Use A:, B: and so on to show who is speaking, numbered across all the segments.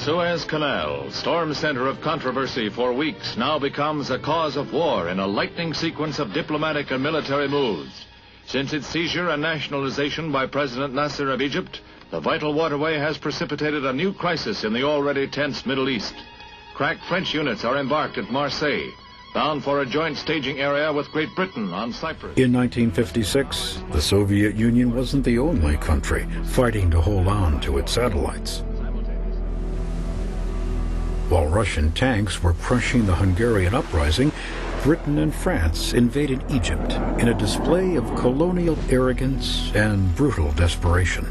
A: Suez Canal, storm center of controversy for weeks, now becomes a cause of war in a lightning sequence of diplomatic and military moves. Since its seizure and nationalization by President Nasser of Egypt, the vital waterway has precipitated a new crisis in the already tense Middle East. Crack French units are embarked at Marseille, bound for a joint staging area with Great Britain on Cyprus.
B: In 1956, the Soviet Union wasn't the only country fighting to hold on to its satellites. While Russian tanks were crushing the Hungarian uprising, Britain and France invaded Egypt in a display of colonial arrogance and brutal desperation.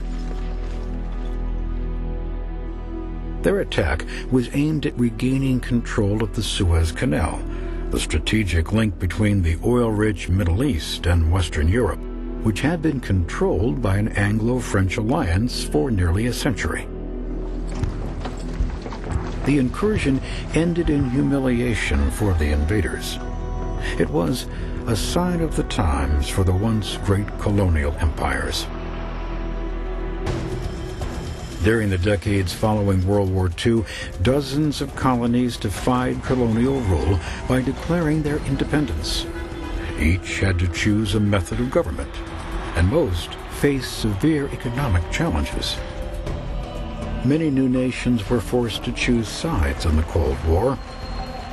B: Their attack was aimed at regaining control of the Suez Canal, the strategic link between the oil-rich Middle East and Western Europe, which had been controlled by an Anglo-French alliance for nearly a century. The incursion ended in humiliation for the invaders. It was a sign of the times for the once great colonial empires. During the decades following World War II, dozens of colonies defied colonial rule by declaring their independence. Each had to choose a method of government, and most faced severe economic challenges. Many new nations were forced to choose sides in the Cold War,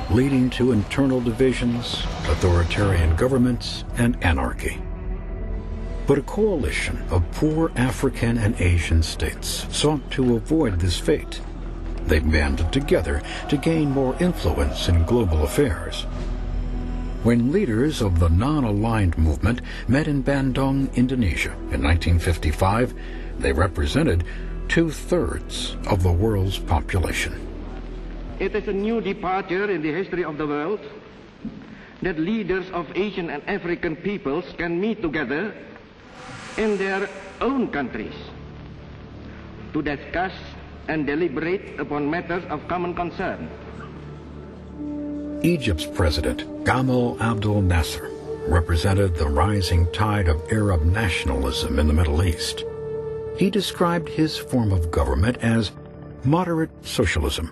B: leading to internal divisions, authoritarian governments, and anarchy. But a coalition of poor African and Asian states sought to avoid this fate. They banded together to gain more influence in global affairs. When leaders of the non-aligned movement met in Bandung, Indonesia in 1955, they represented 2/3 of the world's population.
C: It is a new departure in the history of the world that leaders of Asian and African peoples can meet together in their own countries to discuss and deliberate upon matters of common concern.
B: Egypt's president, Gamal Abdel Nasser, represented the rising tide of Arab nationalism in the Middle East. He described his form of government as moderate socialism,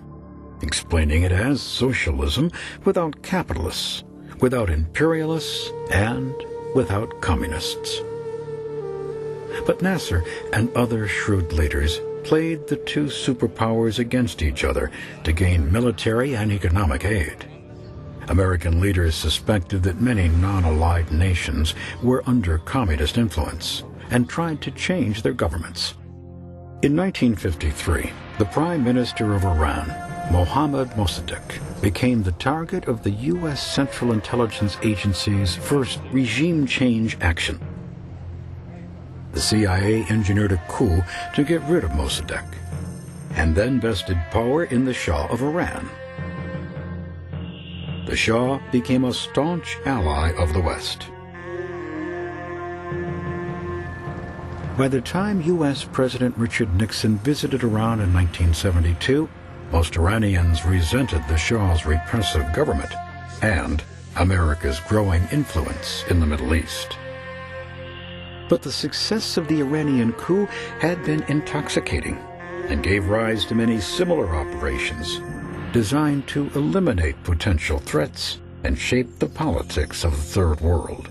B: explaining it as socialism without capitalists, without imperialists, and without communists. But Nasser and other shrewd leaders played the two superpowers against each other to gain military and economic aid. American leaders suspected that many non-allied nations were under communist influence and tried to change their governments. In 1953, the Prime Minister of Iran, Mohammad Mossadegh, became the target of the U.S. Central Intelligence Agency's first regime change action. The CIA engineered a coup to get rid of Mossadegh, and then vested power in the Shah of Iran. The Shah became a staunch ally of the West. By the time U.S. President Richard Nixon visited Iran in 1972, most Iranians resented the Shah's repressive government and America's growing influence in the Middle East. But the success of the Iranian coup had been intoxicating and gave rise to many similar operations designed to eliminate potential threats and shape the politics of the Third World.